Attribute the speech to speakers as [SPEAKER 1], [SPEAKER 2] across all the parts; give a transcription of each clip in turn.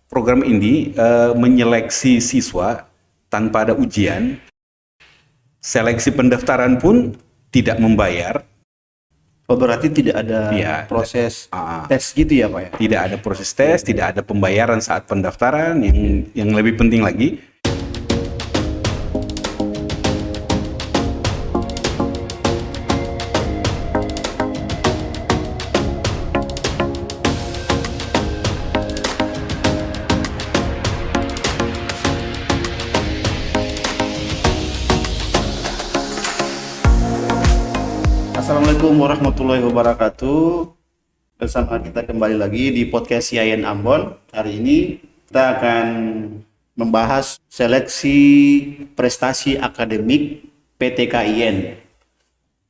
[SPEAKER 1] program ini menyeleksi siswa tanpa ada ujian. Seleksi pendaftaran pun tidak membayar.
[SPEAKER 2] Oh, berarti tidak ada
[SPEAKER 1] Iya,
[SPEAKER 2] proses tes gitu ya, Pak ya?
[SPEAKER 1] Tidak ada proses tes, tidak ada pembayaran saat pendaftaran. Yang lebih penting lagi,
[SPEAKER 2] Assalamualaikum warahmatullahi wabarakatuh. Bersama kita kembali lagi di podcast IAIN Ambon. Hari ini kita akan membahas seleksi prestasi akademik PTKIN,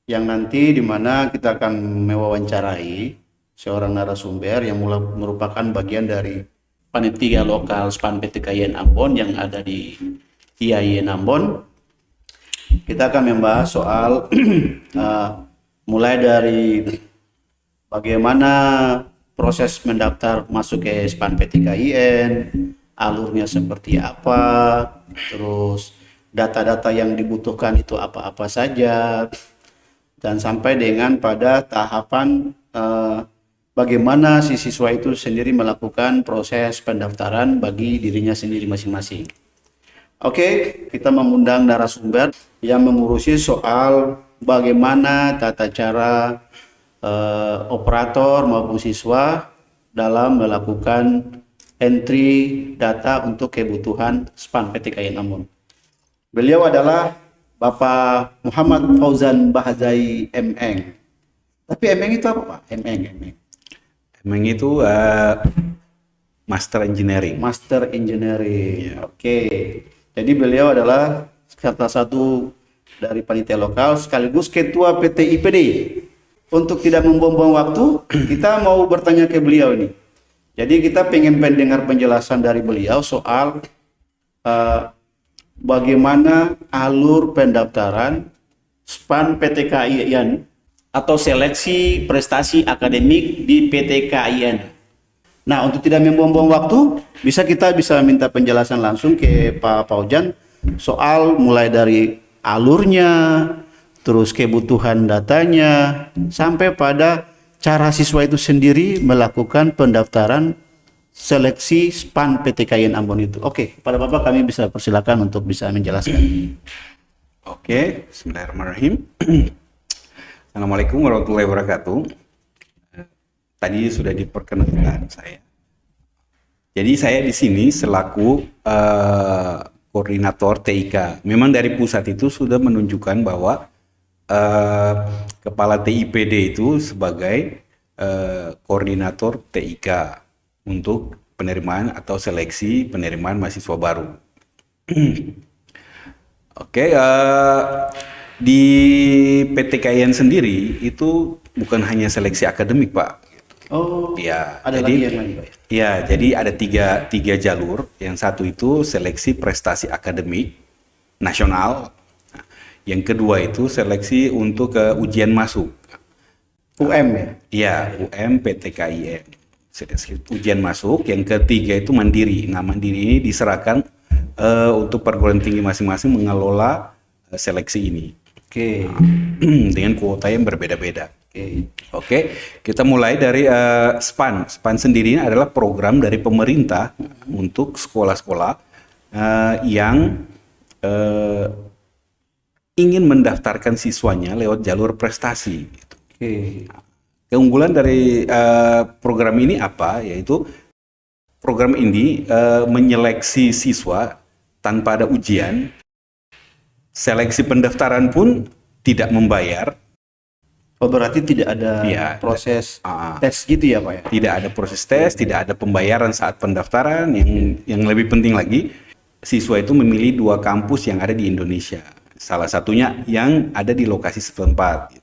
[SPEAKER 2] yang nanti di mana kita akan mewawancarai seorang narasumber yang merupakan bagian dari panitia lokal SPAN PTKIN Ambon yang ada di IAIN Ambon. Kita akan membahas soal mulai dari bagaimana proses mendaftar masuk ke SPAN PTKIN, alurnya seperti apa, terus data-data yang dibutuhkan itu apa-apa saja, dan sampai dengan pada tahapan bagaimana si siswa itu sendiri melakukan proses pendaftaran bagi dirinya sendiri masing-masing. Oke, kita mengundang narasumber yang mengurusi soal bagaimana tata cara operator maupun siswa dalam melakukan entry data untuk kebutuhan SPAN PTKIN Ambon. Beliau adalah Bapak Muhammad Fauzan Bahzai MM. Tapi MM itu apa, Pak?
[SPEAKER 1] memang itu Master Engineering.
[SPEAKER 2] Master Engineering. Oke. Jadi beliau adalah salah satu dari panitia lokal sekaligus ketua PT IPD. Untuk tidak membuang-buang waktu, kita mau bertanya ke beliau ini. Jadi kita pengen mendengar penjelasan dari beliau soal bagaimana alur pendaftaran SPAN PTKIN atau seleksi prestasi akademik di PTKIN. Nah, untuk tidak membuang-buang waktu, kita bisa minta penjelasan langsung ke Pak Fauzan soal mulai dari alurnya, terus kebutuhan datanya, sampai pada cara siswa itu sendiri melakukan pendaftaran seleksi SPAN PTKIN Ambon itu. Oke, pada Bapak kami bisa persilakan untuk bisa menjelaskan.
[SPEAKER 1] Oke, bismillahirrahmanirrahim. Assalamualaikum warahmatullahi wabarakatuh. Tadi sudah diperkenalkan saya. Jadi saya di sini selaku koordinator TIK. Memang dari pusat itu sudah menunjukkan bahwa kepala TIPD itu sebagai koordinator TIK untuk penerimaan atau seleksi penerimaan mahasiswa baru. Oke, di PTKIN sendiri itu bukan hanya seleksi akademik, Pak.
[SPEAKER 2] Oh,
[SPEAKER 1] ya,
[SPEAKER 2] ada
[SPEAKER 1] jadi,
[SPEAKER 2] lagi yang lain, Pak?
[SPEAKER 1] Ya, jadi ada tiga jalur. Yang satu itu seleksi prestasi akademik nasional. Yang kedua itu seleksi untuk ujian masuk.
[SPEAKER 2] UM ya?
[SPEAKER 1] Iya, UM PTKIN. Ujian masuk. Yang ketiga itu mandiri. Nah, mandiri ini diserahkan untuk perguruan tinggi masing-masing mengelola seleksi ini.
[SPEAKER 2] Oke.
[SPEAKER 1] Dengan kuota yang berbeda-beda.
[SPEAKER 2] Oke.
[SPEAKER 1] Kita mulai dari SPAN. SPAN sendiri adalah program dari pemerintah untuk sekolah-sekolah yang ingin mendaftarkan siswanya lewat jalur prestasi.
[SPEAKER 2] Oke.
[SPEAKER 1] Keunggulan dari program ini apa? Yaitu program ini menyeleksi siswa tanpa ada ujian. Seleksi pendaftaran pun tidak membayar.
[SPEAKER 2] Oh, berarti tidak ada proses tes gitu ya, Pak ya?
[SPEAKER 1] Tidak ada proses tes, tidak ada pembayaran saat pendaftaran. Yang lebih penting lagi, siswa itu memilih 2 kampus yang ada di Indonesia. Salah satunya yang ada di lokasi setempat.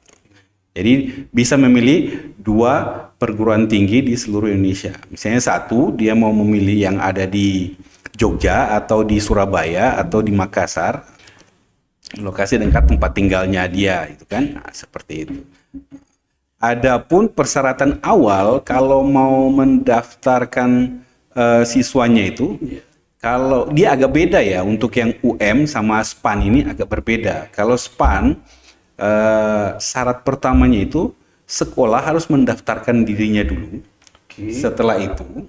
[SPEAKER 1] Jadi bisa memilih 2 perguruan tinggi di seluruh Indonesia. Misalnya satu, dia mau memilih yang ada di Jogja atau di Surabaya atau di Makassar, lokasi dekat tempat tinggalnya dia, itu kan, nah, seperti itu. Adapun persyaratan awal kalau mau mendaftarkan siswanya itu, kalau dia agak beda ya, untuk yang UM sama SPAN ini agak berbeda. Kalau SPAN, syarat pertamanya itu sekolah harus mendaftarkan dirinya dulu. Setelah itu,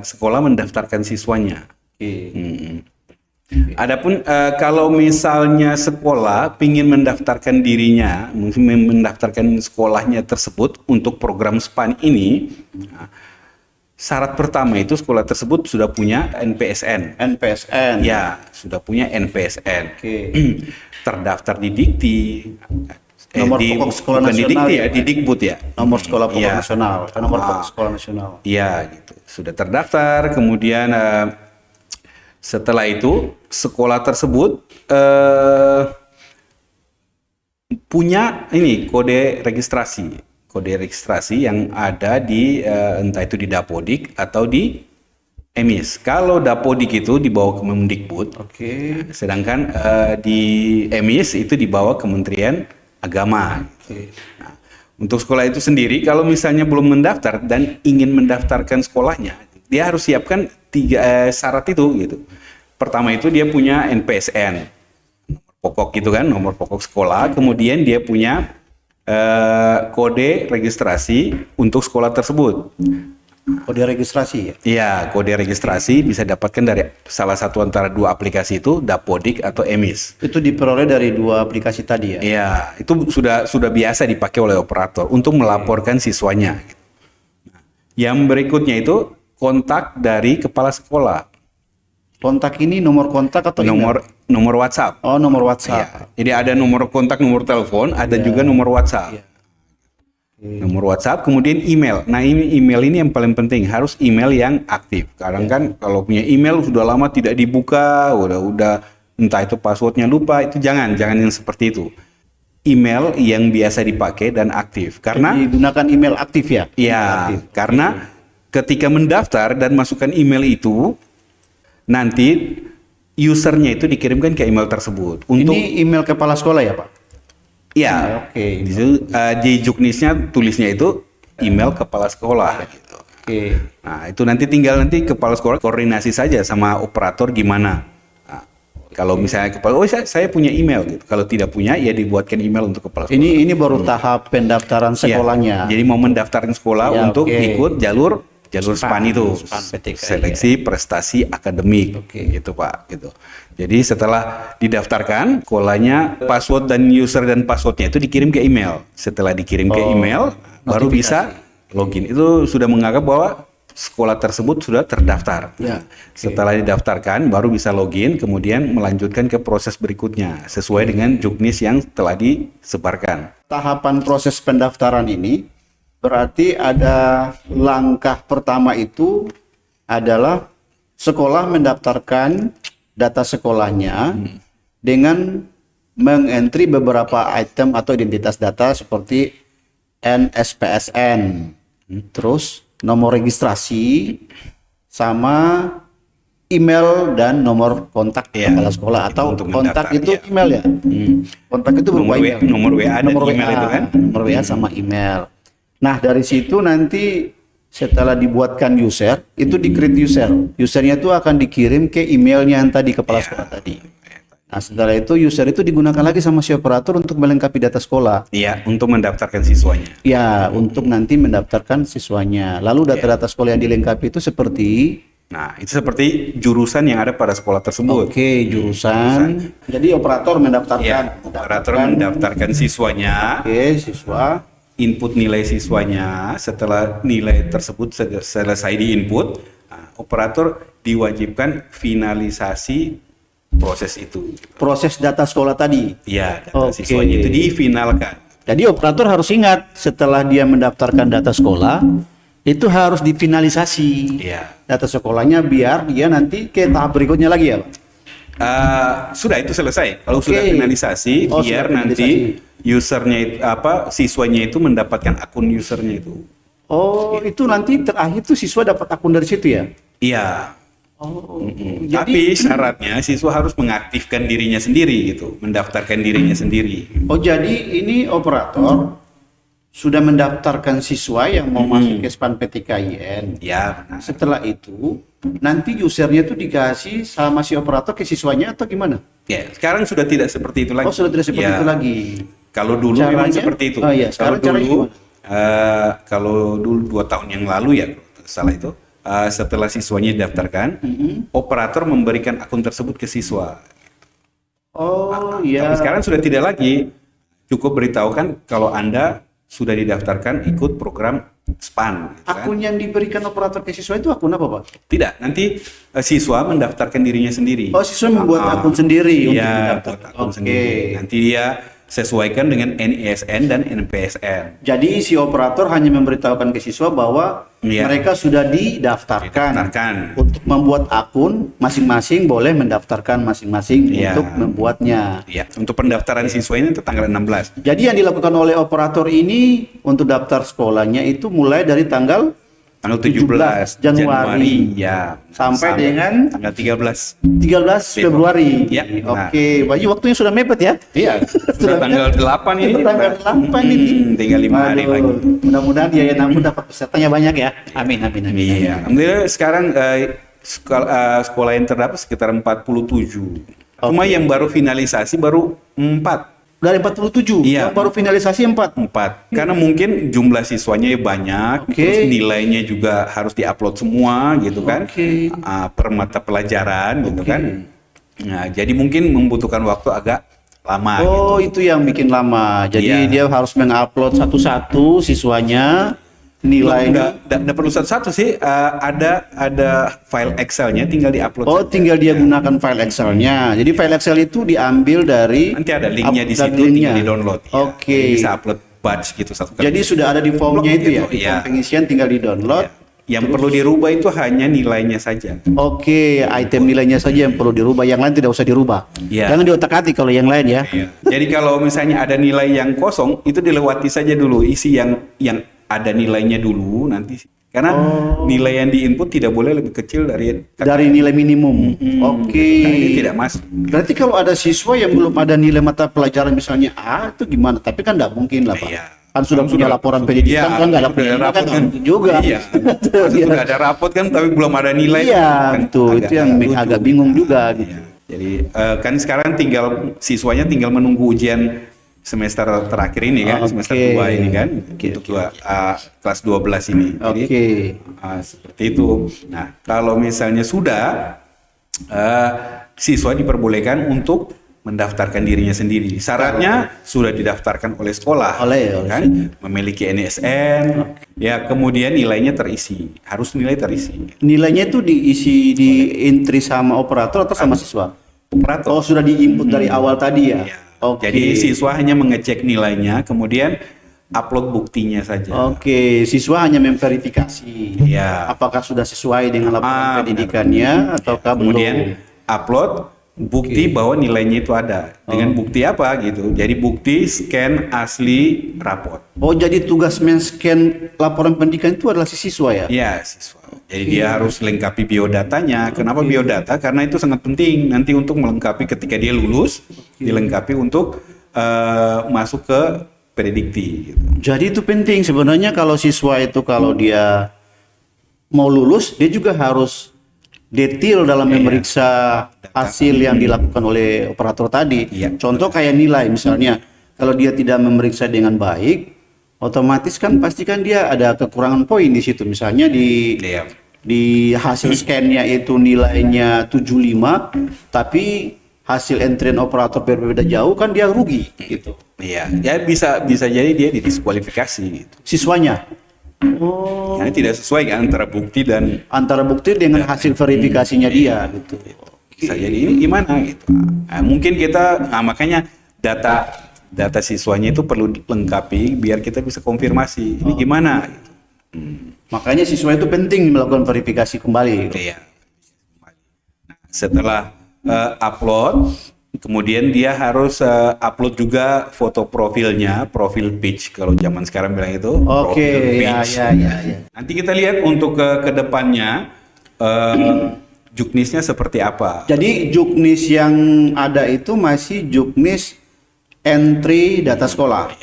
[SPEAKER 1] sekolah mendaftarkan siswanya. Adapun kalau misalnya sekolah ingin mendaftarkan dirinya, mendaftarkan sekolahnya tersebut untuk program SPAN ini, syarat pertama itu sekolah tersebut sudah punya NPSN.
[SPEAKER 2] NPSN.
[SPEAKER 1] Ya, sudah punya NPSN. Terdaftar di Dikti.
[SPEAKER 2] Nomor pokok sekolah
[SPEAKER 1] bukan
[SPEAKER 2] nasional
[SPEAKER 1] di Dikti
[SPEAKER 2] ya?
[SPEAKER 1] di Dikbud ya.
[SPEAKER 2] Nomor sekolah pokok
[SPEAKER 1] Iya.
[SPEAKER 2] nasional. Nomor pokok sekolah nasional.
[SPEAKER 1] Iya, gitu. Sudah terdaftar, kemudian setelah itu sekolah tersebut punya ini kode registrasi yang ada di entah itu di Dapodik atau di EMIS. Kalau Dapodik itu dibawa ke Kemendikbud, sedangkan di EMIS itu dibawa Kementerian Agama. Nah, untuk sekolah itu sendiri, kalau misalnya belum mendaftar dan ingin mendaftarkan sekolahnya, dia harus siapkan 3 syarat itu gitu. Pertama itu dia punya NPSN, nomor pokok gitu kan, nomor pokok sekolah. Kemudian dia punya kode registrasi untuk sekolah tersebut.
[SPEAKER 2] Kode registrasi ya?
[SPEAKER 1] Iya, kode registrasi bisa dapatkan dari salah satu antara 2 aplikasi itu, Dapodik atau EMIS.
[SPEAKER 2] Itu diperoleh dari 2 aplikasi tadi ya?
[SPEAKER 1] Iya, itu sudah biasa dipakai oleh operator untuk melaporkan siswanya. Nah, yang berikutnya itu kontak dari kepala sekolah.
[SPEAKER 2] Kontak ini nomor kontak atau email?
[SPEAKER 1] Nomor WhatsApp.
[SPEAKER 2] Oh, nomor
[SPEAKER 1] Iya.
[SPEAKER 2] WhatsApp.
[SPEAKER 1] Jadi ada nomor kontak, nomor telepon, ada juga nomor WhatsApp. Nomor WhatsApp, kemudian email. Nah, ini email ini yang paling penting, harus email yang aktif. Kadang kan kalau punya email sudah lama tidak dibuka, udah entah itu passwordnya lupa, itu jangan yang seperti itu. Email yang biasa dipakai dan aktif. Karena
[SPEAKER 2] Jadi gunakan email aktif ya?
[SPEAKER 1] ya, karena ketika mendaftar dan masukkan email itu, nanti usernya itu dikirimkan ke email tersebut. Untuk
[SPEAKER 2] Ini email kepala sekolah ya Pak?
[SPEAKER 1] ya,
[SPEAKER 2] Oke.
[SPEAKER 1] di situ di juknisnya tulisnya itu email kepala sekolah gitu. Nah, itu nanti tinggal kepala sekolah koordinasi saja sama operator gimana. Nah, kalau misalnya kepala, saya punya email gitu. Kalau tidak punya, ya dibuatkan email untuk kepala sekolah.
[SPEAKER 2] Ini baru tahap pendaftaran sekolahnya.
[SPEAKER 1] Jadi mau mendaftarkan sekolah
[SPEAKER 2] Ya,
[SPEAKER 1] untuk
[SPEAKER 2] oke.
[SPEAKER 1] ikut jalur SPAN itu,
[SPEAKER 2] SPAN PTK,
[SPEAKER 1] seleksi prestasi akademik, gitu Pak, gitu. Jadi setelah didaftarkan, sekolahnya password dan user dan passwordnya itu dikirim ke email. Setelah dikirim ke email, baru bisa login. Itu sudah menganggap bahwa sekolah tersebut sudah terdaftar.
[SPEAKER 2] Ya,
[SPEAKER 1] Setelah didaftarkan, baru bisa login, kemudian melanjutkan ke proses berikutnya sesuai dengan juknis yang telah disebarkan.
[SPEAKER 2] Tahapan proses pendaftaran ini berarti ada langkah pertama itu adalah sekolah mendaftarkan data sekolahnya dengan mengentri beberapa item atau identitas data seperti NSPSN, terus nomor registrasi, sama email dan nomor kontak
[SPEAKER 1] Iya,
[SPEAKER 2] kepala sekolah atau
[SPEAKER 1] untuk
[SPEAKER 2] kontak
[SPEAKER 1] mendaftar,
[SPEAKER 2] itu
[SPEAKER 1] iya.
[SPEAKER 2] email ya. Kontak itu berupa
[SPEAKER 1] Nomor
[SPEAKER 2] email.
[SPEAKER 1] nomor WA dan
[SPEAKER 2] Nomor
[SPEAKER 1] email
[SPEAKER 2] WA,
[SPEAKER 1] itu kan.
[SPEAKER 2] nomor WA sama email. Nah, dari situ nanti setelah dibuatkan user, itu di-create user. Usernya itu akan dikirim ke emailnya yang tadi kepala sekolah tadi. Nah, setelah itu user itu digunakan lagi sama si operator untuk melengkapi data sekolah.
[SPEAKER 1] Iya, untuk mendaftarkan siswanya.
[SPEAKER 2] Ya, untuk nanti mendaftarkan siswanya. Lalu data-data sekolah yang dilengkapi itu seperti
[SPEAKER 1] Nah, itu seperti jurusan yang ada pada sekolah tersebut.
[SPEAKER 2] jurusan. Jadi operator mendaftarkan.
[SPEAKER 1] Ya, operator mendaftarkan siswanya,
[SPEAKER 2] Siswa.
[SPEAKER 1] input nilai siswanya. Setelah nilai tersebut selesai diinput, nah, operator diwajibkan finalisasi proses itu.
[SPEAKER 2] Proses data sekolah tadi.
[SPEAKER 1] Ya, data
[SPEAKER 2] Oke.
[SPEAKER 1] siswanya itu difinalkan.
[SPEAKER 2] Jadi operator harus ingat setelah dia mendaftarkan data sekolah itu harus difinalisasi
[SPEAKER 1] Iya.
[SPEAKER 2] data sekolahnya biar dia nanti ke tahap berikutnya lagi ya Pak?
[SPEAKER 1] Sudah itu selesai. Kalau
[SPEAKER 2] Oke.
[SPEAKER 1] sudah finalisasi,
[SPEAKER 2] Oh,
[SPEAKER 1] biar
[SPEAKER 2] sudah
[SPEAKER 1] nanti usernya itu, siswanya itu mendapatkan akun usernya itu.
[SPEAKER 2] Oh, itu nanti terakhir tuh siswa dapat akun dari situ ya?
[SPEAKER 1] Iya.
[SPEAKER 2] Oh,
[SPEAKER 1] Tapi syaratnya siswa harus mengaktifkan dirinya sendiri gitu, mendaftarkan dirinya sendiri.
[SPEAKER 2] jadi ini operator sudah mendaftarkan siswa yang mau masuk ke SPAN PTKIN.
[SPEAKER 1] Ya, benar.
[SPEAKER 2] Setelah itu, nanti usernya itu dikasih sama si operator ke siswanya atau gimana?
[SPEAKER 1] Ya, sekarang sudah tidak seperti itu lagi.
[SPEAKER 2] Oh, sudah tidak seperti
[SPEAKER 1] Ya,
[SPEAKER 2] itu lagi.
[SPEAKER 1] Kalau dulu memang
[SPEAKER 2] Caranya?
[SPEAKER 1] seperti itu.
[SPEAKER 2] Oh iya,
[SPEAKER 1] Kalau
[SPEAKER 2] sekarang caranya
[SPEAKER 1] dulu,
[SPEAKER 2] gimana?
[SPEAKER 1] kalau dulu 2 tahun yang lalu ya, kalau tidak salah itu, setelah siswanya didaftarkan, operator memberikan akun tersebut ke siswa.
[SPEAKER 2] Oh
[SPEAKER 1] Tapi
[SPEAKER 2] iya.
[SPEAKER 1] sekarang sudah tidak lagi. Cukup beritahukan kalau Anda sudah didaftarkan ikut program SPAN. Gitu kan.
[SPEAKER 2] Akun yang diberikan operator ke siswa itu akun apa, Pak?
[SPEAKER 1] Tidak, nanti siswa mendaftarkan dirinya sendiri.
[SPEAKER 2] Oh, siswa membuat akun sendiri untuk
[SPEAKER 1] Iya,
[SPEAKER 2] mendaftar.
[SPEAKER 1] buat akun
[SPEAKER 2] Oke.
[SPEAKER 1] sendiri. Nanti dia sesuaikan dengan NISN dan NPSN.
[SPEAKER 2] Jadi si operator hanya memberitahukan ke siswa bahwa
[SPEAKER 1] Iya.
[SPEAKER 2] mereka sudah didaftarkan.
[SPEAKER 1] Didaftarkan.
[SPEAKER 2] Untuk membuat akun, masing-masing boleh mendaftarkan masing-masing
[SPEAKER 1] Iya.
[SPEAKER 2] untuk membuatnya.
[SPEAKER 1] Ya, untuk pendaftaran siswa ini itu tanggal 16.
[SPEAKER 2] Jadi yang dilakukan oleh operator ini untuk daftar sekolahnya itu mulai dari tanggal
[SPEAKER 1] Tanggal 17
[SPEAKER 2] Januari.
[SPEAKER 1] Ya.
[SPEAKER 2] Sampai dengan
[SPEAKER 1] tanggal 13.
[SPEAKER 2] 13 Februari.
[SPEAKER 1] Ya, nah.
[SPEAKER 2] Oke, Bayu waktunya sudah mepet ya.
[SPEAKER 1] Iya, sudah tanggal 8 ini.
[SPEAKER 2] Sudah tanggal 8 ini.
[SPEAKER 1] Tinggal 5 hari
[SPEAKER 2] Aduh,
[SPEAKER 1] lagi.
[SPEAKER 2] mudah-mudahan dia yang namun dapat pesertanya banyak ya. Amin, amin, amin.
[SPEAKER 1] Iya, alhamdulillah sekarang sekolah yang terdapat sekitar 47. Cuma yang baru finalisasi baru 4.
[SPEAKER 2] Dari 47,
[SPEAKER 1] Iya.
[SPEAKER 2] yang baru finalisasi 4.
[SPEAKER 1] 4. Karena mungkin jumlah siswanya banyak,
[SPEAKER 2] Oke.
[SPEAKER 1] terus nilainya juga harus diupload semua gitu kan.
[SPEAKER 2] Oke.
[SPEAKER 1] Per mata pelajaran gitu
[SPEAKER 2] Oke.
[SPEAKER 1] kan. Nah, jadi mungkin membutuhkan waktu agak lama gitu.
[SPEAKER 2] Oh, itu yang bikin lama. Jadi
[SPEAKER 1] Iya.
[SPEAKER 2] dia harus mengupload satu-satu siswanya nilainya.
[SPEAKER 1] Nggak perlu satu-satu sih, ada file Excel-nya tinggal diupload.
[SPEAKER 2] Oh,
[SPEAKER 1] saja.
[SPEAKER 2] tinggal dia gunakan file Excel-nya. Jadi file Excel itu diambil dari
[SPEAKER 1] Nanti ada linknya di
[SPEAKER 2] upload
[SPEAKER 1] situ,
[SPEAKER 2] linknya.
[SPEAKER 1] tinggal di-download. Ya.
[SPEAKER 2] Oke.
[SPEAKER 1] Jadi bisa upload batch gitu satu kali.
[SPEAKER 2] Jadi sudah ada di formnya itu ya.
[SPEAKER 1] Gitu,
[SPEAKER 2] Di
[SPEAKER 1] iya.
[SPEAKER 2] form pengisian tinggal di-download.
[SPEAKER 1] Ya. Yang perlu dirubah itu hanya nilainya saja.
[SPEAKER 2] Oke, item nilainya saja yang perlu dirubah, yang lain tidak usah dirubah.
[SPEAKER 1] Iya.
[SPEAKER 2] Jangan diotak-atik kalau yang lain ya.
[SPEAKER 1] Ya. Jadi kalau misalnya ada nilai yang kosong, itu dilewati saja dulu, isi yang ada nilainya dulu nanti. Karena nilai yang diinput tidak boleh lebih kecil
[SPEAKER 2] Dari nilai minimum. Oke.
[SPEAKER 1] karena ini tidak masuk.
[SPEAKER 2] Berarti kalau ada siswa yang belum ada nilai mata pelajaran misalnya A itu gimana? Tapi kan nggak mungkin lah, Pak.
[SPEAKER 1] Iya.
[SPEAKER 2] Kan sudah punya laporan
[SPEAKER 1] Iya,
[SPEAKER 2] pendidikan kan nggak ada
[SPEAKER 1] sudah
[SPEAKER 2] pendidikan
[SPEAKER 1] rapot
[SPEAKER 2] kan nggak mungkin juga.
[SPEAKER 1] Iya.
[SPEAKER 2] Betul,
[SPEAKER 1] Masa
[SPEAKER 2] iya.
[SPEAKER 1] sudah ada rapot kan tapi belum ada nilai.
[SPEAKER 2] Iya,
[SPEAKER 1] kan
[SPEAKER 2] betul. Itu yang
[SPEAKER 1] lucu.
[SPEAKER 2] agak bingung juga gitu.
[SPEAKER 1] Iya. Jadi kan sekarang siswanya tinggal menunggu ujian semester terakhir ini kan,
[SPEAKER 2] Oke.
[SPEAKER 1] semester 2 ini kan,
[SPEAKER 2] Oke,
[SPEAKER 1] untuk kelas 12 ini. Jadi
[SPEAKER 2] Oke.
[SPEAKER 1] seperti itu. Nah, kalau misalnya sudah siswa diperbolehkan untuk mendaftarkan dirinya sendiri. Syaratnya sudah didaftarkan oleh sekolah,
[SPEAKER 2] Oleh
[SPEAKER 1] kan? Memiliki NISN, ya kemudian nilainya terisi, harus nilai terisi.
[SPEAKER 2] Nilainya itu diisi di entry sama operator atau sama siswa?
[SPEAKER 1] Operator.
[SPEAKER 2] Oh, sudah diinput dari awal tadi ya.
[SPEAKER 1] Ya.
[SPEAKER 2] Oke.
[SPEAKER 1] Jadi siswa hanya mengecek nilainya, kemudian upload buktinya saja.
[SPEAKER 2] Oke, siswa hanya memverifikasi.
[SPEAKER 1] Iya.
[SPEAKER 2] Apakah sudah sesuai dengan laporan
[SPEAKER 1] benar.
[SPEAKER 2] pendidikannya ataukah belum?
[SPEAKER 1] Kemudian upload bukti bahwa nilainya itu ada. Dengan bukti apa gitu? Jadi bukti scan asli rapot.
[SPEAKER 2] Oh, jadi tugas men-scan laporan pendidikan itu adalah si siswa ya?
[SPEAKER 1] Ya, siswa. Jadi dia harus lengkapi biodatanya. Kenapa biodata? Karena itu sangat penting nanti untuk melengkapi ketika dia lulus, dilengkapi untuk masuk ke predikti. Gitu.
[SPEAKER 2] Jadi itu penting sebenarnya kalau siswa itu kalau dia mau lulus, dia juga harus detail dalam memeriksa hasil yang dilakukan oleh operator tadi.
[SPEAKER 1] Iya.
[SPEAKER 2] Contoh kayak nilai misalnya, kalau dia tidak memeriksa dengan baik, otomatis kan pasti kan dia ada kekurangan poin di situ. Misalnya
[SPEAKER 1] Iya.
[SPEAKER 2] di hasil scan-nya itu nilainya 75, tapi hasil entrian operator berbeda jauh kan dia rugi gitu.
[SPEAKER 1] Iya, ya bisa jadi dia didiskualifikasi gitu.
[SPEAKER 2] Siswanya. Oh,
[SPEAKER 1] Karena tidak sesuai kan antara bukti dan
[SPEAKER 2] antara bukti dengan hasil verifikasinya dia gitu.
[SPEAKER 1] bisa jadi ini gimana gitu. Nah, mungkin kita makanya data siswanya itu perlu lengkapi biar kita bisa konfirmasi ini gimana gitu.
[SPEAKER 2] Makanya siswa itu penting melakukan verifikasi kembali.
[SPEAKER 1] Iya. Nah, setelah upload, kemudian dia harus upload juga foto profilnya, profil page kalau zaman sekarang bilang itu.
[SPEAKER 2] Oke,
[SPEAKER 1] profil
[SPEAKER 2] ya,
[SPEAKER 1] page.
[SPEAKER 2] ya.
[SPEAKER 1] Nanti kita lihat untuk ke depannya juknisnya seperti apa.
[SPEAKER 2] Jadi juknis yang ada itu masih juknis entry data sekolah.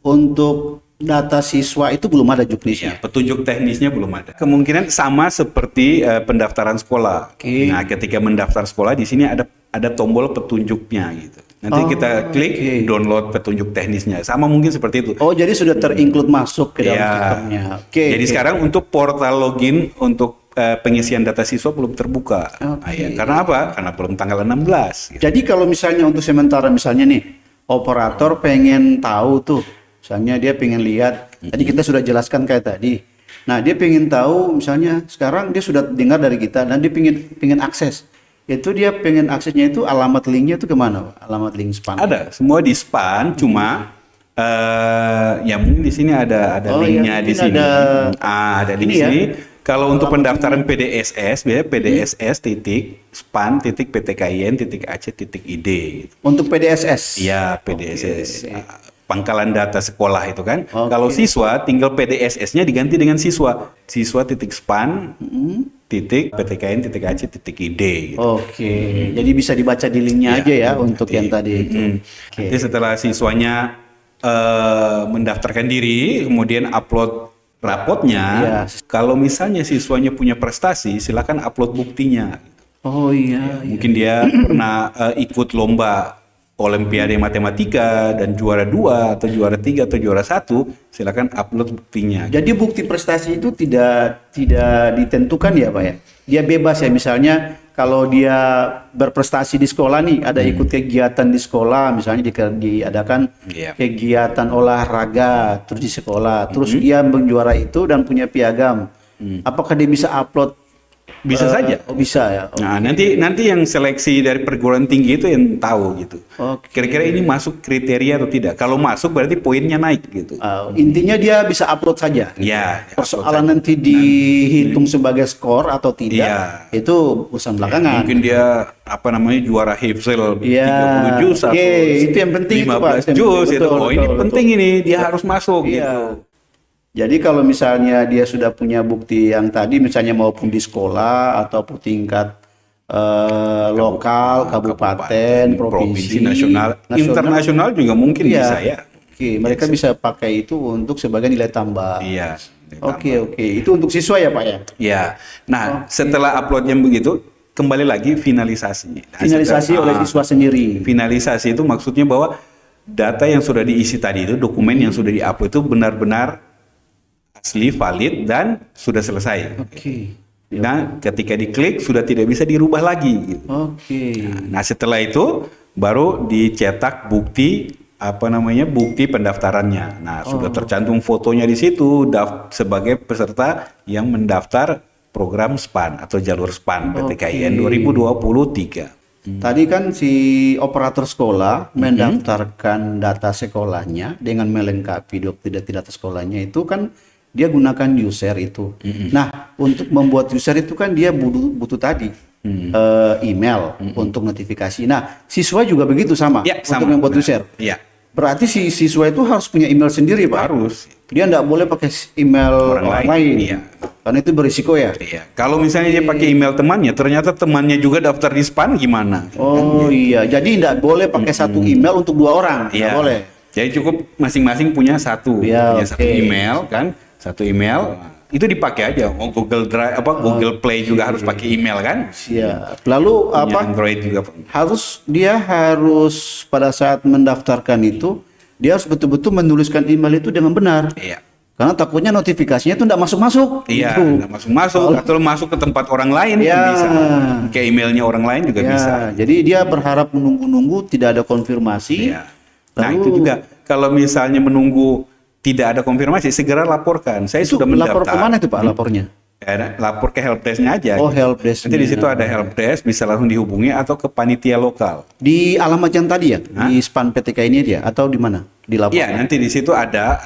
[SPEAKER 2] Untuk data siswa itu belum ada juknisnya.
[SPEAKER 1] Petunjuk teknisnya belum ada. Kemungkinan sama seperti pendaftaran sekolah.
[SPEAKER 2] Oke.
[SPEAKER 1] Nah, ketika mendaftar sekolah di sini ada tombol petunjuknya gitu. Nanti kita klik download petunjuk teknisnya. Sama mungkin seperti itu.
[SPEAKER 2] Oh, jadi sudah terinclude masuk ke dalam
[SPEAKER 1] Ya.
[SPEAKER 2] sistemnya. Oke.
[SPEAKER 1] Jadi sekarang untuk portal login untuk pengisian data siswa belum terbuka. Nah, ya. Karena apa? Karena belum tanggal 16. Gitu.
[SPEAKER 2] Jadi kalau misalnya untuk sementara misalnya nih, operator pengen tahu tuh, misalnya dia pengen lihat, tadi kita sudah jelaskan kayak tadi. Nah, dia pengen tahu misalnya sekarang dia sudah dengar dari kita dan dia pengen akses. Itu dia pengen aksesnya itu alamat linknya itu kemana, Pak? Alamat link SPAN.
[SPEAKER 1] Ada, semua di SPAN, cuma ya mungkin di sini ada linknya
[SPEAKER 2] ya,
[SPEAKER 1] di sini. Ada di
[SPEAKER 2] Ini ya.
[SPEAKER 1] sini. Kalau untuk pendaftaran PDSS, biasanya PDSS span.ptkn.ac.id.
[SPEAKER 2] Untuk PDSS.
[SPEAKER 1] Iya, PDSS. Pangkalan data sekolah itu kan.
[SPEAKER 2] Oke.
[SPEAKER 1] Kalau siswa, tinggal PDSS-nya diganti dengan siswa. Siswa.span.ptkn.ac.id. Gitu.
[SPEAKER 2] Oke. Jadi bisa dibaca di linknya aja ya untuk yang tadi itu. Oke.
[SPEAKER 1] Nanti setelah siswanya mendaftarkan diri, kemudian upload rapotnya.
[SPEAKER 2] Iya.
[SPEAKER 1] Kalau misalnya siswanya punya prestasi, silakan upload buktinya.
[SPEAKER 2] Oh iya.
[SPEAKER 1] Mungkin dia pernah ikut lomba Olimpiade Matematika dan juara 2 atau juara 3 atau juara 1, silakan upload buktinya.
[SPEAKER 2] Jadi bukti prestasi itu tidak ditentukan ya, Pak ya. Dia bebas ya, misalnya kalau dia berprestasi di sekolah nih, ada ikut kegiatan di sekolah, misalnya diadakan
[SPEAKER 1] Iya.
[SPEAKER 2] kegiatan olahraga terus di sekolah, terus dia menjuara itu dan punya piagam. Apakah dia bisa upload?
[SPEAKER 1] Bisa saja.
[SPEAKER 2] Oh, bisa ya. Oh.
[SPEAKER 1] Nah, nanti yang seleksi dari perguruan tinggi itu yang tahu gitu.
[SPEAKER 2] Oke.
[SPEAKER 1] Kira-kira ini masuk kriteria atau tidak. Kalau masuk berarti poinnya naik gitu.
[SPEAKER 2] Intinya dia bisa upload saja.
[SPEAKER 1] Ya,
[SPEAKER 2] Persoalan nanti dihitung sebagai skor atau tidak,
[SPEAKER 1] Iya.
[SPEAKER 2] itu urusan belakangan.
[SPEAKER 1] Mungkin dia juara Hifzil 30
[SPEAKER 2] Iya,
[SPEAKER 1] juz
[SPEAKER 2] oke,
[SPEAKER 1] atau
[SPEAKER 2] itu yang penting itu, Pak.
[SPEAKER 1] 15 juz itu.
[SPEAKER 2] Betul,
[SPEAKER 1] Oh, ini
[SPEAKER 2] betul,
[SPEAKER 1] penting ini, dia harus masuk
[SPEAKER 2] Iya.
[SPEAKER 1] gitu.
[SPEAKER 2] Jadi kalau misalnya dia sudah punya bukti yang tadi, misalnya maupun di sekolah ataupun tingkat lokal, kabupaten, provinsi,
[SPEAKER 1] nasional, internasional juga mungkin
[SPEAKER 2] iya.
[SPEAKER 1] bisa ya.
[SPEAKER 2] Oke, mereka bisa pakai itu untuk sebagai nilai tambah.
[SPEAKER 1] Iya.
[SPEAKER 2] Oke, itu untuk siswa ya, Pak ya?
[SPEAKER 1] Ya. Nah, setelah upload yang begitu, kembali lagi finalisasi. Nah,
[SPEAKER 2] Finalisasi oleh siswa sendiri.
[SPEAKER 1] Finalisasi itu maksudnya bahwa data yang sudah diisi tadi itu, dokumen yang sudah diupload itu benar-benar asli, valid, dan sudah selesai.
[SPEAKER 2] Oke.
[SPEAKER 1] Nah, ketika diklik sudah tidak bisa dirubah lagi. Gitu.
[SPEAKER 2] Oke.
[SPEAKER 1] Nah, setelah itu baru dicetak bukti bukti pendaftarannya. Nah, sudah tercantum fotonya di situ sebagai peserta yang mendaftar program SPAN atau jalur SPAN PTKIN 2023.
[SPEAKER 2] Tadi kan si operator sekolah mendaftarkan data sekolahnya dengan melengkapi data sekolahnya itu kan dia gunakan user itu. Nah, untuk membuat user itu kan dia butuh tadi email untuk notifikasi. Nah, siswa juga begitu sama
[SPEAKER 1] Ya,
[SPEAKER 2] untuk
[SPEAKER 1] sama.
[SPEAKER 2] membuat user.
[SPEAKER 1] Iya.
[SPEAKER 2] Berarti si siswa itu harus punya email sendiri, Pak.
[SPEAKER 1] Harus.
[SPEAKER 2] Dia nggak boleh pakai email orang lain.
[SPEAKER 1] Iya.
[SPEAKER 2] Karena itu berisiko ya.
[SPEAKER 1] Iya. Kalau misalnya dia pakai email temannya, ternyata temannya juga daftar di SPAN gimana?
[SPEAKER 2] Oh iya, jadi nggak boleh pakai satu email untuk 2 orang. Nggak
[SPEAKER 1] Iya.
[SPEAKER 2] boleh.
[SPEAKER 1] Jadi cukup masing-masing punya satu,
[SPEAKER 2] Ya,
[SPEAKER 1] punya satu
[SPEAKER 2] oke.
[SPEAKER 1] email kan, satu email itu dipakai aja. Oh, Google Drive Google Play juga harus pakai email kan?
[SPEAKER 2] Siap. Lalu
[SPEAKER 1] Punya Android juga.
[SPEAKER 2] dia harus pada saat mendaftarkan itu dia harus betul-betul menuliskan email itu dengan benar.
[SPEAKER 1] Iya.
[SPEAKER 2] Karena takutnya notifikasinya itu nggak masuk-masuk.
[SPEAKER 1] Iya,
[SPEAKER 2] Gitu.
[SPEAKER 1] nggak masuk atau masuk ke tempat orang lain
[SPEAKER 2] Ya.
[SPEAKER 1] pun bisa. Ke emailnya orang lain juga
[SPEAKER 2] Ya,
[SPEAKER 1] bisa.
[SPEAKER 2] jadi dia berharap menunggu-nunggu tidak ada konfirmasi.
[SPEAKER 1] Iya. Nah,
[SPEAKER 2] Lalu-
[SPEAKER 1] itu juga kalau misalnya menunggu tidak ada konfirmasi, segera laporkan. Saya
[SPEAKER 2] Itu
[SPEAKER 1] sudah mendaftar.
[SPEAKER 2] lapor kemana itu Pak lapornya?
[SPEAKER 1] Lapor ke helpdesk-nya aja.
[SPEAKER 2] Oh, helpdesk.
[SPEAKER 1] Nanti di situ ada helpdesk, bisa langsung dihubungi atau ke panitia lokal.
[SPEAKER 2] Di alamat yang tadi ya? Di SPAN PTK ini dia atau di mana? Di lapor?
[SPEAKER 1] Iya, nanti di situ ada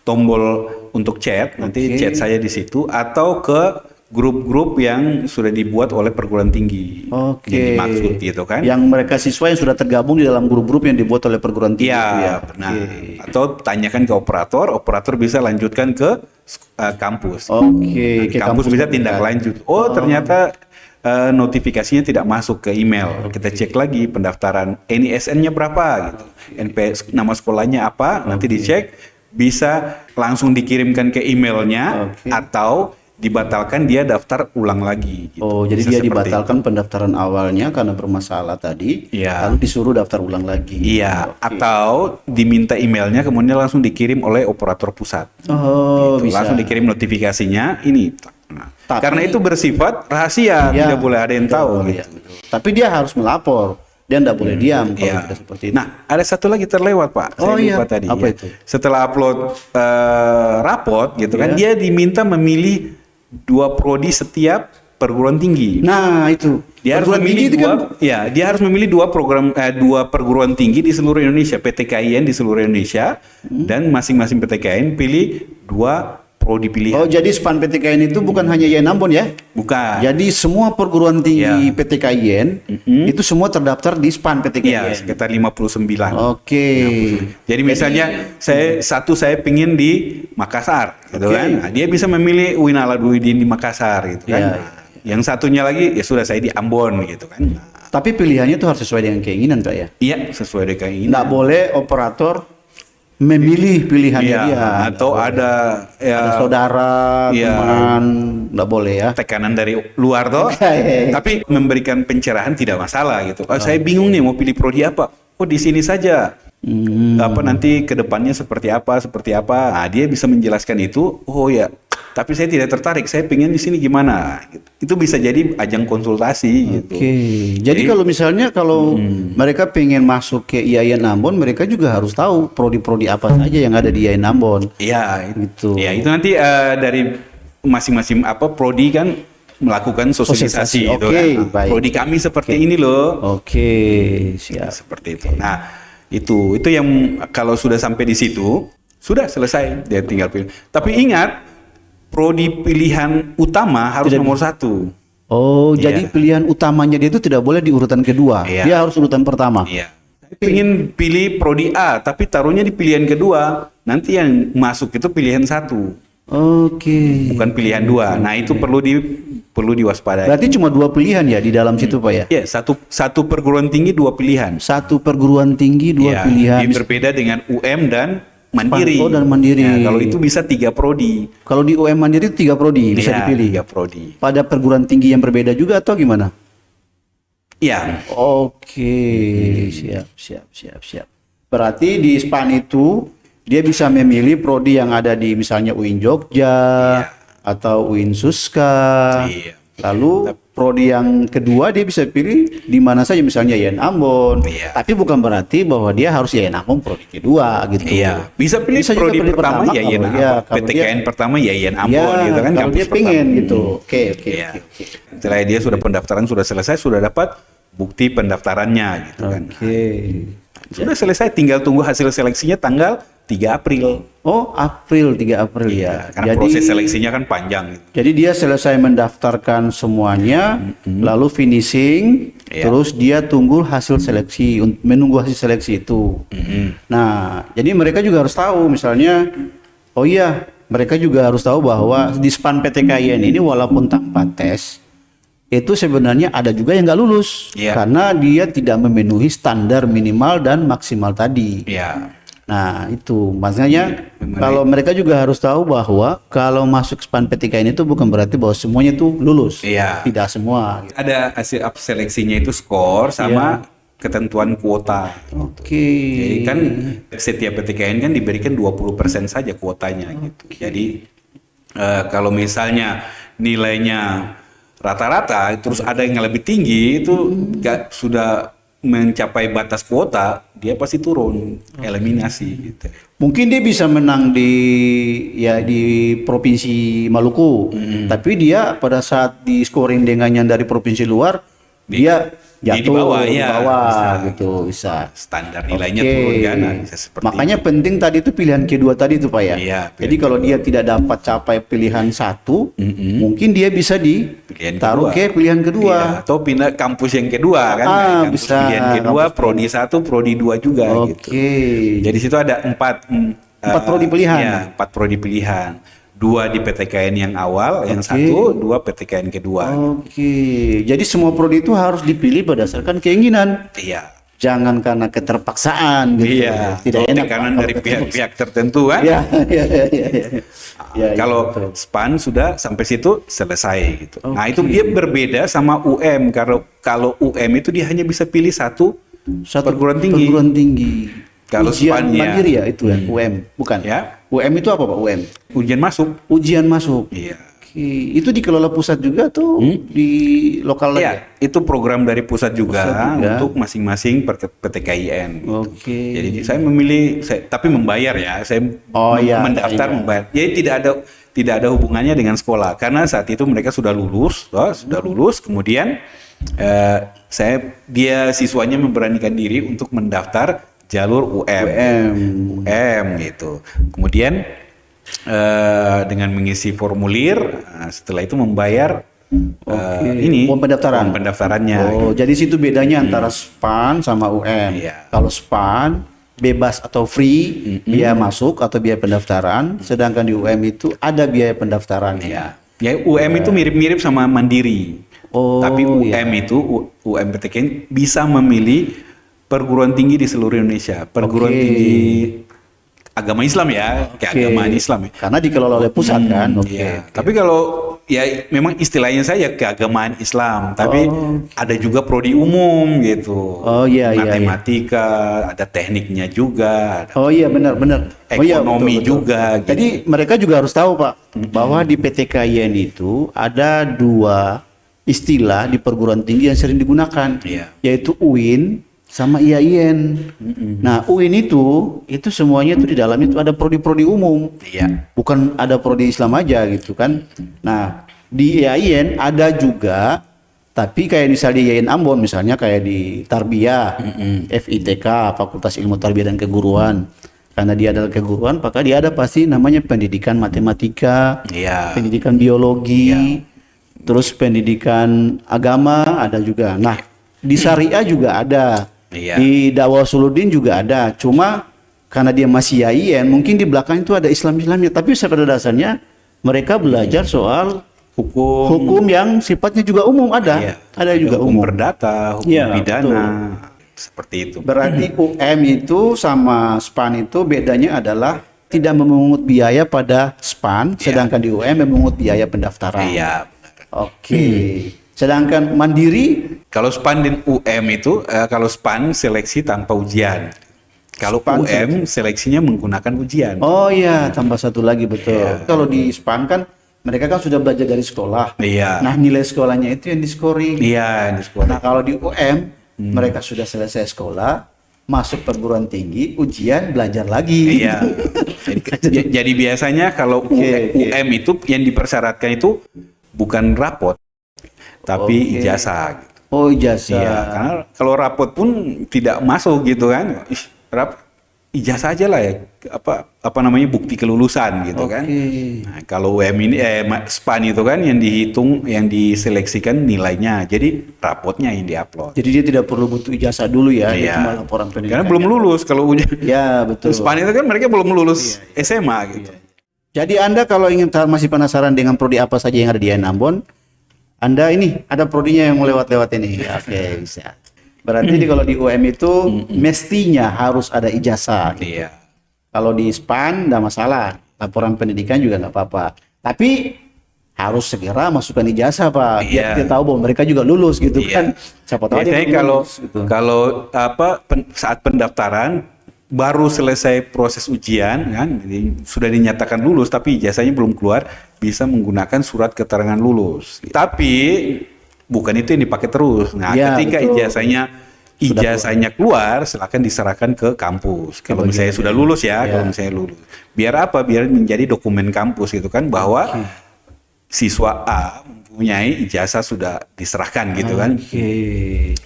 [SPEAKER 1] tombol untuk chat. Nanti
[SPEAKER 2] Oke.
[SPEAKER 1] chat saya di situ atau ke grup-grup yang sudah dibuat oleh perguruan tinggi.
[SPEAKER 2] Oke.
[SPEAKER 1] Yang dimaksud gitu kan?
[SPEAKER 2] Yang mereka siswa yang sudah tergabung di dalam grup-grup yang dibuat oleh perguruan tinggi.
[SPEAKER 1] Iya,
[SPEAKER 2] itu ya?
[SPEAKER 1] benar.
[SPEAKER 2] Oke.
[SPEAKER 1] Atau tanyakan ke operator bisa lanjutkan ke kampus.
[SPEAKER 2] Oke,
[SPEAKER 1] Di kampus bisa tindak lanjut. Oh, ternyata notifikasinya tidak masuk ke email. Kita cek lagi pendaftaran NISN-nya berapa gitu. NPS nama sekolahnya apa, nanti dicek, bisa langsung dikirimkan ke emailnya atau dibatalkan, dia daftar ulang lagi gitu.
[SPEAKER 2] Oh, jadi
[SPEAKER 1] Bisa
[SPEAKER 2] dia
[SPEAKER 1] seperti
[SPEAKER 2] dibatalkan pendaftaran awalnya karena bermasalah tadi,
[SPEAKER 1] Iya.
[SPEAKER 2] lalu disuruh daftar ulang lagi.
[SPEAKER 1] Iya, atau diminta emailnya kemudian langsung dikirim oleh operator pusat.
[SPEAKER 2] Oh,
[SPEAKER 1] Gitu,
[SPEAKER 2] bisa.
[SPEAKER 1] langsung dikirim notifikasinya ini. Nah,
[SPEAKER 2] Tapi-
[SPEAKER 1] karena itu bersifat rahasia,
[SPEAKER 2] Iya,
[SPEAKER 1] tidak boleh ada yang tahu
[SPEAKER 2] betul,
[SPEAKER 1] gitu.
[SPEAKER 2] iya, betul. Tapi dia harus melapor. Dia tidak boleh diam kalau
[SPEAKER 1] Iya.
[SPEAKER 2] tidak seperti itu.
[SPEAKER 1] Nah, ada satu lagi terlewat, Pak.
[SPEAKER 2] Oh,
[SPEAKER 1] Saya
[SPEAKER 2] iya.
[SPEAKER 1] lupa tadi.
[SPEAKER 2] Apa
[SPEAKER 1] ya.
[SPEAKER 2] itu?
[SPEAKER 1] Setelah upload raport gitu kan,
[SPEAKER 2] Iya.
[SPEAKER 1] dia diminta memilih 2 prodi setiap perguruan tinggi.
[SPEAKER 2] Nah, itu.
[SPEAKER 1] Dia harus
[SPEAKER 2] Perguruan
[SPEAKER 1] memilih
[SPEAKER 2] tinggi itu
[SPEAKER 1] dua,
[SPEAKER 2] kan
[SPEAKER 1] ya, dia harus memilih 2 program 2 perguruan tinggi di seluruh Indonesia, PTKIN di seluruh Indonesia, dan masing-masing PTKIN pilih 2 prodi pilihan.
[SPEAKER 2] Oh, jadi SPAN PTKIN itu bukan hanya YN Ambon ya?
[SPEAKER 1] Bukan.
[SPEAKER 2] Jadi semua perguruan tinggi PTKIN itu semua terdaftar di SPAN
[SPEAKER 1] Iya,
[SPEAKER 2] PTKIN.
[SPEAKER 1] sekitar 59.
[SPEAKER 2] Oke.
[SPEAKER 1] Jadi misalnya saya pingin di Makassar, gitu
[SPEAKER 2] Oke.
[SPEAKER 1] kan? Nah, dia bisa memilih UIN Aladuddin di Makassar, gitu kan?
[SPEAKER 2] Iya,
[SPEAKER 1] Nah, yang satunya lagi ya sudah saya di Ambon, gitu kan?
[SPEAKER 2] Tapi pilihannya itu harus sesuai dengan keinginan, Pak ya.
[SPEAKER 1] Iya, sesuai dengan ini.
[SPEAKER 2] Nggak boleh operator memilih pilihannya
[SPEAKER 1] Iya,
[SPEAKER 2] dia.
[SPEAKER 1] atau ada
[SPEAKER 2] Ada saudara,
[SPEAKER 1] Iya.
[SPEAKER 2] teman, nggak boleh ya.
[SPEAKER 1] tekanan dari luar toh,
[SPEAKER 2] Iya.
[SPEAKER 1] tapi memberikan pencerahan tidak masalah gitu. Saya bingung nih mau pilih prodi apa. Oh, di sini saja. Apa nanti ke depannya seperti apa? Nah, dia bisa menjelaskan itu. Oh ya, tapi saya tidak tertarik. Saya pengen di sini gimana? Gitu. Itu bisa jadi ajang konsultasi gitu.
[SPEAKER 2] Oke. Jadi kalau misalnya mereka pengen masuk ke IAIN Ambon, mereka juga harus tahu prodi-prodi apa saja yang ada di IAIN Ambon.
[SPEAKER 1] Iya,
[SPEAKER 2] Gitu.
[SPEAKER 1] Ya, itu nanti dari masing-masing prodi kan melakukan sosialisasi gitu
[SPEAKER 2] Oke,
[SPEAKER 1] kan.
[SPEAKER 2] baik.
[SPEAKER 1] Prodi kami seperti ini loh.
[SPEAKER 2] Oke, siap.
[SPEAKER 1] Seperti itu. Nah, itu yang kalau sudah sampai di situ sudah selesai, dia tinggal pilih. Tapi ingat, prodi pilihan utama harus nomor 1.
[SPEAKER 2] Oh,
[SPEAKER 1] Iya.
[SPEAKER 2] jadi pilihan utamanya dia itu tidak boleh di urutan kedua.
[SPEAKER 1] Iya.
[SPEAKER 2] Dia harus urutan pertama.
[SPEAKER 1] Iya. Saya ingin pilih prodi A, tapi taruhnya di pilihan kedua. Nanti yang masuk itu pilihan 1,
[SPEAKER 2] Oke.
[SPEAKER 1] bukan pilihan 2. Nah, itu perlu diwaspadai.
[SPEAKER 2] Berarti cuma 2 pilihan ya di dalam situ, Pak ya?
[SPEAKER 1] Ya, satu perguruan tinggi 2 pilihan.
[SPEAKER 2] Satu perguruan tinggi, 2
[SPEAKER 1] Ya,
[SPEAKER 2] pilihan.
[SPEAKER 1] ini berbeda dengan UM dan Mandiri.
[SPEAKER 2] Oh, dan Mandiri.
[SPEAKER 1] Nah, kalau itu bisa 3 prodi.
[SPEAKER 2] Kalau di UM Mandiri itu 3 prodi bisa
[SPEAKER 1] Iya,
[SPEAKER 2] dipilih.
[SPEAKER 1] 3 prodi.
[SPEAKER 2] Pada perguruan tinggi yang berbeda juga atau gimana?
[SPEAKER 1] Ya,
[SPEAKER 2] Oke, siap. Berarti di SPAN itu dia bisa memilih prodi yang ada di misalnya UIN Jogja atau UIN Suska.
[SPEAKER 1] Iya.
[SPEAKER 2] Lalu prodi yang kedua dia bisa pilih di mana saja, misalnya YN Ambon.
[SPEAKER 1] Iya.
[SPEAKER 2] Tapi bukan berarti bahwa dia harus YN Ambon prodi kedua gitu.
[SPEAKER 1] iya. Bisa pilih
[SPEAKER 2] Bisa juga
[SPEAKER 1] prodi
[SPEAKER 2] pilih
[SPEAKER 1] pertama ya
[SPEAKER 2] kalau
[SPEAKER 1] Yen
[SPEAKER 2] dia-
[SPEAKER 1] Ambon.
[SPEAKER 2] kalau
[SPEAKER 1] PTKN pertama ya Yen Ambon
[SPEAKER 2] Ya,
[SPEAKER 1] gitu kan.
[SPEAKER 2] kalau
[SPEAKER 1] kampus
[SPEAKER 2] dia pengen
[SPEAKER 1] pertama.
[SPEAKER 2] gitu. Oke.
[SPEAKER 1] Iya. Setelah dia sudah pendaftaran sudah selesai, sudah dapat bukti pendaftarannya gitu kan.
[SPEAKER 2] Oke.
[SPEAKER 1] Sudah selesai, tinggal tunggu hasil seleksinya tanggal 3 April.
[SPEAKER 2] Oh, April, 3 April ya.
[SPEAKER 1] Karena proses seleksinya kan panjang.
[SPEAKER 2] Jadi dia selesai mendaftarkan semuanya, lalu finishing,
[SPEAKER 1] Iya.
[SPEAKER 2] terus dia tunggu hasil seleksi, menunggu hasil seleksi itu. Nah, jadi mereka juga harus tahu, misalnya, oh iya, mereka juga harus tahu bahwa di SPAN PTKIN ini walaupun tanpa tes, itu sebenarnya ada juga yang nggak lulus,
[SPEAKER 1] Iya.
[SPEAKER 2] karena dia tidak memenuhi standar minimal dan maksimal tadi.
[SPEAKER 1] Ya.
[SPEAKER 2] Nah, itu makanya
[SPEAKER 1] Mengenai-
[SPEAKER 2] kalau mereka juga harus tahu bahwa kalau masuk SPAN PTKIN itu bukan berarti bahwa semuanya itu lulus.
[SPEAKER 1] Iya.
[SPEAKER 2] Tidak semua. Gitu.
[SPEAKER 1] Ada hasil seleksinya itu skor sama ketentuan kuota.
[SPEAKER 2] Oke.
[SPEAKER 1] Jadi kan setiap PTKN kan diberikan 20% saja kuotanya gitu. Jadi kalau misalnya nilainya rata-rata terus ada yang lebih tinggi itu sudah mencapai batas kuota, dia pasti turun, eliminasi gitu.
[SPEAKER 2] Mungkin dia bisa menang di provinsi Maluku, tapi dia pada saat di scoring dengan yang dari provinsi luar, dia jatuh
[SPEAKER 1] di bawah,
[SPEAKER 2] di
[SPEAKER 1] ya,
[SPEAKER 2] bawah
[SPEAKER 1] bisa.
[SPEAKER 2] gitu, bisa.
[SPEAKER 1] Standar nilainya
[SPEAKER 2] Oke.
[SPEAKER 1] turun kan, nah, bisa seperti
[SPEAKER 2] Makanya penting tadi itu pilihan kedua tadi itu, Pak ya.
[SPEAKER 1] Iya,
[SPEAKER 2] Jadi kalau dia tidak dapat capai pilihan 1, mungkin dia bisa
[SPEAKER 1] Pilihan
[SPEAKER 2] ditaruh
[SPEAKER 1] kedua.
[SPEAKER 2] ke pilihan kedua.
[SPEAKER 1] Iya, atau pindah kampus yang kedua kan. Kampus
[SPEAKER 2] bisa.
[SPEAKER 1] pilihan kedua,
[SPEAKER 2] Kampus
[SPEAKER 1] prodi 1, prodi 2 juga gitu.
[SPEAKER 2] Oke.
[SPEAKER 1] Jadi situ ada 4
[SPEAKER 2] Empat prodi pilihan.
[SPEAKER 1] Iya, 4 prodi pilihan. 2 di PTKN yang awal, yang
[SPEAKER 2] Oke.
[SPEAKER 1] 2 PTKN kedua.
[SPEAKER 2] Oke, jadi semua prodi itu harus dipilih berdasarkan keinginan,
[SPEAKER 1] Iya.
[SPEAKER 2] jangan karena keterpaksaan gitu.
[SPEAKER 1] Iya,
[SPEAKER 2] Tidak
[SPEAKER 1] atau
[SPEAKER 2] enak
[SPEAKER 1] tekanan
[SPEAKER 2] Pak,
[SPEAKER 1] dari
[SPEAKER 2] kalau
[SPEAKER 1] pihak-pihak tertentu kan.
[SPEAKER 2] Iya, iya, iya, iya. Ya,
[SPEAKER 1] Kalau
[SPEAKER 2] betul.
[SPEAKER 1] SPAN sudah sampai situ selesai gitu. Nah,
[SPEAKER 2] Oke.
[SPEAKER 1] itu dia berbeda sama UM. Kalau UM itu dia hanya bisa pilih satu perguruan tinggi.
[SPEAKER 2] Perguruan tinggi.
[SPEAKER 1] Kalau
[SPEAKER 2] Ujian
[SPEAKER 1] SPAN, ya.
[SPEAKER 2] mandiri ya itu ya, UM, bukan?
[SPEAKER 1] Ya.
[SPEAKER 2] UM itu apa Pak? UM?
[SPEAKER 1] Ujian masuk.
[SPEAKER 2] Ujian masuk.
[SPEAKER 1] Iya.
[SPEAKER 2] Oke, itu dikelola pusat juga tuh di lokal lagi.
[SPEAKER 1] Iya, itu program dari pusat juga,
[SPEAKER 2] Pusat juga.
[SPEAKER 1] untuk masing-masing PTKIN.
[SPEAKER 2] Oke.
[SPEAKER 1] Jadi saya memilih, tapi membayar ya. Saya
[SPEAKER 2] Oh, iya,
[SPEAKER 1] mendaftar
[SPEAKER 2] iya.
[SPEAKER 1] membayar. Jadi tidak ada hubungannya dengan sekolah karena saat itu mereka sudah lulus, kemudian dia siswanya memberanikan diri untuk mendaftar jalur UM gitu. Kemudian dengan mengisi formulir, setelah itu membayar ini
[SPEAKER 2] Form pendaftaran.
[SPEAKER 1] form pendaftarannya.
[SPEAKER 2] Oh, jadi situ bedanya antara SPAN sama UM.
[SPEAKER 1] Iya.
[SPEAKER 2] Kalau SPAN bebas atau free biaya masuk atau biaya pendaftaran, sedangkan di UM itu ada biaya pendaftaran.
[SPEAKER 1] Ya, UM itu mirip-mirip sama Mandiri.
[SPEAKER 2] Oh,
[SPEAKER 1] Tapi
[SPEAKER 2] iya.
[SPEAKER 1] UM itu UMPTKN bisa memilih perguruan tinggi di seluruh Indonesia. Perguruan
[SPEAKER 2] Oke.
[SPEAKER 1] tinggi agama Islam ya, keagamaan Islam ya.
[SPEAKER 2] Karena dikelola oleh pusat kan. Oke.
[SPEAKER 1] Iya. Tapi kalau ya memang istilahnya saya keagamaan Islam, tapi ada juga prodi umum gitu.
[SPEAKER 2] Oh, iya, iya,
[SPEAKER 1] Matematika, ada tekniknya juga, ada
[SPEAKER 2] Oh iya benar. Oh iya,
[SPEAKER 1] ekonomi
[SPEAKER 2] betul.
[SPEAKER 1] juga. Gitu.
[SPEAKER 2] Jadi mereka juga harus tahu Pak bahwa di PTKIN itu ada 2 istilah di perguruan tinggi yang sering digunakan,
[SPEAKER 1] Iya.
[SPEAKER 2] yaitu UIN sama IAIN. Nah UIN itu semuanya itu di dalamnya itu ada prodi-prodi umum,
[SPEAKER 1] Iya.
[SPEAKER 2] bukan ada prodi Islam aja gitu kan. Nah di IAIN ada juga, tapi kayak misalnya di IAIN Ambon misalnya kayak di Tarbiyah, FITK, Fakultas Ilmu Tarbiyah dan Keguruan. Karena dia adalah keguruan, maka dia ada pasti namanya pendidikan matematika,
[SPEAKER 1] Iya.
[SPEAKER 2] pendidikan biologi, terus pendidikan agama ada juga. Nah di syariah juga ada,
[SPEAKER 1] Iya.
[SPEAKER 2] di Dakwah Suludin juga ada. Cuma karena dia masih IAIN, mungkin di belakang itu ada Islamnya. Tapi pada dasarnya mereka belajar soal hukum yang sifatnya juga umum ada.
[SPEAKER 1] Iya.
[SPEAKER 2] Ada juga
[SPEAKER 1] hukum
[SPEAKER 2] umum.
[SPEAKER 1] perdata, hukum
[SPEAKER 2] Iya,
[SPEAKER 1] pidana, seperti itu.
[SPEAKER 2] Berarti UM itu sama SPAN itu bedanya adalah tidak memungut biaya pada SPAN, sedangkan di UM memungut biaya pendaftaran.
[SPEAKER 1] Iya.
[SPEAKER 2] Oke. Sedangkan mandiri
[SPEAKER 1] Kalau SPAN dan UM itu, kalau SPAN seleksi tanpa ujian. Kalau
[SPEAKER 2] SPAN
[SPEAKER 1] UM seleksinya menggunakan ujian.
[SPEAKER 2] Oh iya, tambah satu lagi betul.
[SPEAKER 1] Iya.
[SPEAKER 2] Kalau di SPAN kan mereka kan sudah belajar dari sekolah.
[SPEAKER 1] Iya.
[SPEAKER 2] Nah, nilai sekolahnya itu yang di-scoring.
[SPEAKER 1] Iya, di sekolah.
[SPEAKER 2] Nah, kalau di UM mereka sudah selesai sekolah, masuk perguruan tinggi, ujian, belajar lagi.
[SPEAKER 1] Iya. Jadi biasanya kalau
[SPEAKER 2] Oke.
[SPEAKER 1] UM itu yang dipersyaratkan itu bukan rapot, tapi
[SPEAKER 2] Oke.
[SPEAKER 1] ijazah. Gitu.
[SPEAKER 2] Oh, ijazah.
[SPEAKER 1] Iya, karena kalau rapot pun tidak masuk gitu kan. Ijazah aja lah ya, apa namanya, bukti kelulusan gitu kan. Nah, kalau UM ini SPAN itu kan yang dihitung, yang diseleksikan nilainya. Jadi rapotnya yang diupload.
[SPEAKER 2] Jadi dia tidak perlu butuh ijazah dulu ya, dia
[SPEAKER 1] Iya.
[SPEAKER 2] cuma laporan pendidikan.
[SPEAKER 1] Karena belum lulus kalau ujian.
[SPEAKER 2] Ya, betul.
[SPEAKER 1] SPAN itu kan mereka belum lulus SMA gitu.
[SPEAKER 2] Jadi Anda kalau ingin masih penasaran dengan prodi apa saja yang ada di IAIN Ambon, Anda ini ada prodinya yang mau lewat-lewat ini. Oke, bisa. Berarti kalau di UM itu mestinya harus ada ijazah.
[SPEAKER 1] Iya.
[SPEAKER 2] Kalau di SPAN enggak masalah, laporan pendidikan juga nggak apa-apa. Tapi harus segera masukkan ijazah Pak. Biar
[SPEAKER 1] Iya.
[SPEAKER 2] kita tahu bahwa mereka juga lulus gitu
[SPEAKER 1] Iya.
[SPEAKER 2] kan. Siapa tahu dia
[SPEAKER 1] Biasanya
[SPEAKER 2] belum
[SPEAKER 1] kalau
[SPEAKER 2] lulus, gitu.
[SPEAKER 1] saat pendaftaran baru selesai proses ujian kan, jadi sudah dinyatakan lulus tapi ijazahnya belum keluar, bisa menggunakan surat keterangan lulus. Tapi bukan itu yang dipakai terus. Nah,
[SPEAKER 2] Ya,
[SPEAKER 1] ketika
[SPEAKER 2] betul.
[SPEAKER 1] ijazahnya keluar, silakan diserahkan ke kampus. Kalau misalnya sudah lulus ya, kalau misalnya lulus. Biar apa? Biar menjadi dokumen kampus gitu kan, bahwa siswa A mempunyai ijazah sudah diserahkan gitu kan.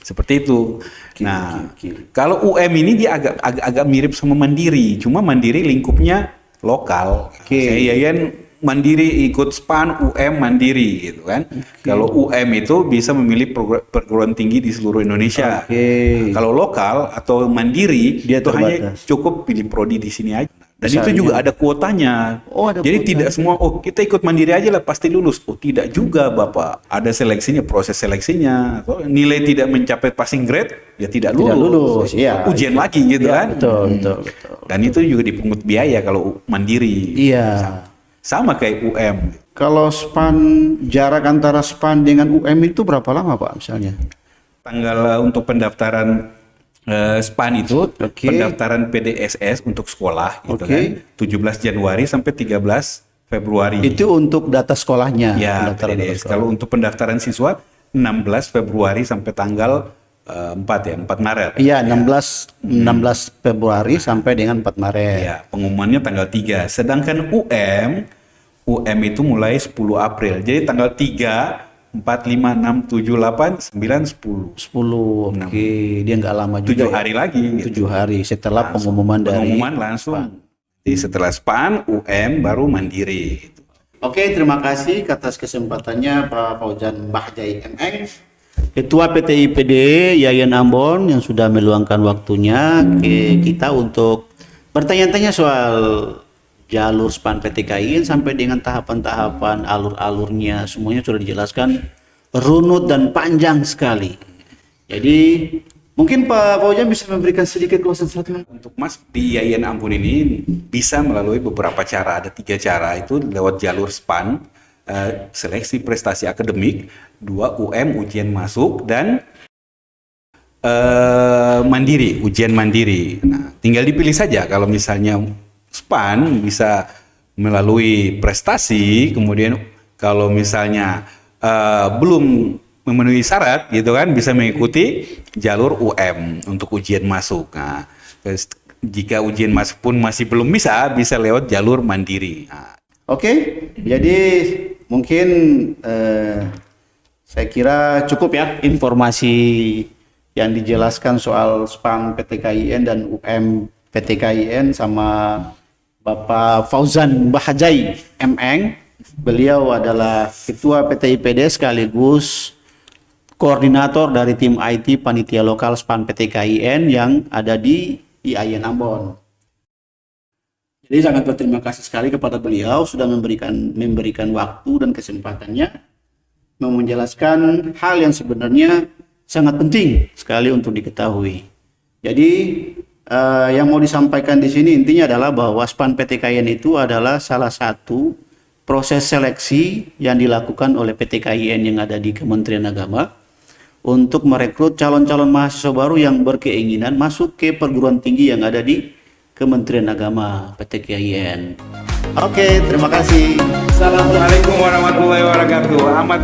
[SPEAKER 1] Seperti itu. Nah, kalau UM ini dia agak mirip sama Mandiri, cuma Mandiri lingkupnya lokal. Saya IAIN Mandiri ikut SPAN, UM Mandiri gitu kan. Kalau UM itu bisa memilih perguruan tinggi di seluruh Indonesia. Nah, kalau lokal atau Mandiri
[SPEAKER 2] Dia
[SPEAKER 1] itu hanya
[SPEAKER 2] terbatas.
[SPEAKER 1] cukup pilih prodi di sini aja. Dan itu juga ada kuotanya.
[SPEAKER 2] Oh, ada
[SPEAKER 1] Jadi
[SPEAKER 2] kuota.
[SPEAKER 1] tidak semua, kita ikut mandiri aja lah pasti lulus. Oh tidak juga Bapak. Ada seleksinya, proses seleksinya. Kalau nilai tidak mencapai passing grade, ya tidak lulus.
[SPEAKER 2] Tidak lulus, iya.
[SPEAKER 1] Ujian lagi gitu
[SPEAKER 2] Iya,
[SPEAKER 1] kan.
[SPEAKER 2] betul.
[SPEAKER 1] Dan itu juga dipungut biaya kalau mandiri.
[SPEAKER 2] Iya.
[SPEAKER 1] Sama kayak UM.
[SPEAKER 2] Kalau jarak antara SPAN dengan UM itu berapa lama Pak misalnya?
[SPEAKER 1] Tanggal untuk pendaftaran SPAN itu,
[SPEAKER 2] Oke.
[SPEAKER 1] pendaftaran PDSS untuk sekolah gitu
[SPEAKER 2] Oke.
[SPEAKER 1] kan. 17 Januari sampai 13 Februari.
[SPEAKER 2] Itu untuk data sekolahnya.
[SPEAKER 1] Ya,
[SPEAKER 2] pendaftaran data
[SPEAKER 1] PDS.
[SPEAKER 2] sekolah.
[SPEAKER 1] Kalau untuk pendaftaran siswa 16 Februari sampai tanggal 4 Maret.
[SPEAKER 2] Iya, 16 Februari sampai dengan 4 Maret.
[SPEAKER 1] Ya, pengumumannya tanggal 3. Sedangkan UM itu mulai 10 April. Jadi tanggal 3, 4, 5, 6, 7, 8, 9, 10.
[SPEAKER 2] 10. Oke, dia nggak lama juga.
[SPEAKER 1] 7 hari lagi.
[SPEAKER 2] 7 hari setelah pengumuman dari
[SPEAKER 1] Pengumuman langsung. Jadi setelah SPAN, UM baru mandiri.
[SPEAKER 2] Oke, terima kasih atas kesempatannya Pak Fauzan Bahjai MN, Ketua PT IPD Yayan Ambon yang sudah meluangkan waktunya ke kita untuk bertanya-tanya soal jalur SPAN PTKIN sampai dengan tahapan-tahapan alur-alurnya semuanya sudah dijelaskan runut dan panjang sekali. Jadi mungkin Pak Fauzan bisa memberikan sedikit closing statement.
[SPEAKER 1] Untuk Mas di Yayan Ambon ini bisa melalui beberapa cara. Ada 3 cara, itu lewat jalur SPAN, seleksi prestasi akademik, 2 UM ujian masuk, dan mandiri, ujian mandiri. Nah, tinggal dipilih saja. Kalau misalnya SPAN bisa melalui prestasi, kemudian kalau misalnya belum memenuhi syarat gitu kan, bisa mengikuti jalur UM untuk ujian masuk. Nah, jika ujian masuk pun masih belum bisa lewat jalur mandiri. Nah,
[SPEAKER 2] Oke, jadi mungkin saya kira cukup ya informasi yang dijelaskan soal SPAN PTKIN dan UM PTKIN sama Bapak Fauzan Bahjai MN. Beliau adalah Ketua PT IPD sekaligus koordinator dari tim IT Panitia Lokal SPAN PTKIN yang ada di IAIN Ambon. Jadi sangat berterima kasih sekali kepada beliau sudah memberikan waktu dan kesempatannya menjelaskan hal yang sebenarnya sangat penting sekali untuk diketahui. Jadi yang mau disampaikan di sini intinya adalah bahwa SPAN PTKIN itu adalah salah satu proses seleksi yang dilakukan oleh PTKIN yang ada di Kementerian Agama untuk merekrut calon-calon mahasiswa baru yang berkeinginan masuk ke perguruan tinggi yang ada di Kementerian Agama PTKIN. Oke, terima kasih.
[SPEAKER 1] Assalamualaikum warahmatullahi wabarakatuh. Amat